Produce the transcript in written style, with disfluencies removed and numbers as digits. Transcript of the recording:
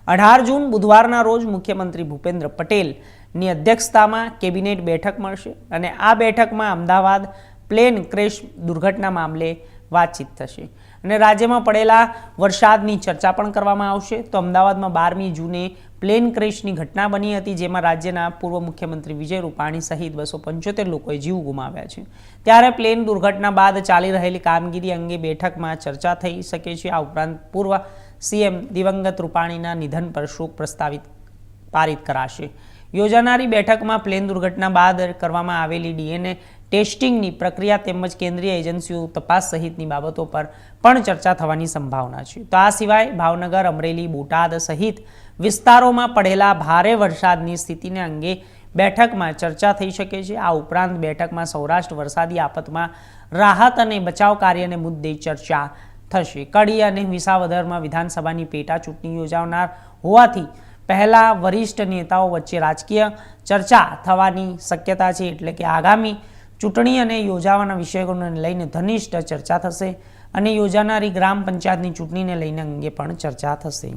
18 જૂન બુધવારના રોજ મુખ્યમંત્રી ભૂપેન્દ્ર પટેલની અધ્યક્ષતામાં કેબિનેટ બેઠક મળશે અને આ બેઠકમાં અમદાવાદ પ્લેન ક્રેશ દુર્ઘટના મામલે વાતચીત થશે અને રાજ્યમાં પડેલા વરસાદની ચર્ચા પણ કરવામાં આવશે। તો અમદાવાદમાં 12મી જૂને પ્લેન ક્રેશની ઘટના બની હતી, જેમાં રાજ્યના પૂર્વ મુખ્યમંત્રી વિજય રૂપાણી સહિત 275 લોકોએ જીવ ગુમાવ્યા છે। ત્યારે પ્લેન દુર્ઘટના બાદ ચાલી રહેલી કામગીરી અંગે બેઠકમાં ચર્ચા થઈ શકે છે। આ ઉપરાંત પૂર્વ સીએમ દિવંગત રૂપાણીના નિધન પર શોક પ્રસ્તાવિત પારિત કરાશે। યોજાનારી બેઠકમાં પ્લેન દુર્ઘટના બાદ કરવામાં આવેલી ડીએનએ ટેસ્ટિંગની પ્રક્રિયા તેમજ કેન્દ્રીય એજન્સીઓ તપાસ સહિતની બાબતો પર પણ ચર્ચા થવાની સંભાવના છે। તો આ સિવાય ભાવનગર, અમરેલી, બોટાદ સહિત વિસ્તારોમાં પડેલા ભારે વરસાદની સ્થિતિને અંગે બેઠકમાં ચર્ચા થઈ શકે છે। આ ઉપરાંત બેઠકમાં સૌરાષ્ટ્ર વરસાદી આફતમાં રાહત અને બચાવ કાર્યને મુદ્દે ચર્ચા થશે। કડી અને વિસાવદરમાં વિધાનસભાની પેટા ચૂંટણી યોજાનાર હોવાથી પહેલા વરિષ્ઠ નેતાઓ વચ્ચે રાજકીય ચર્ચા થવાની શક્યતા છે, એટલે કે આગામી ચૂંટણી અને યોજાવાના વિષયોને લઈને ઘનિષ્ઠ ચર્ચા થશે અને યોજાનારી ગ્રામ પંચાયતની ચૂંટણીને લઈને અંગે પણ ચર્ચા થશે।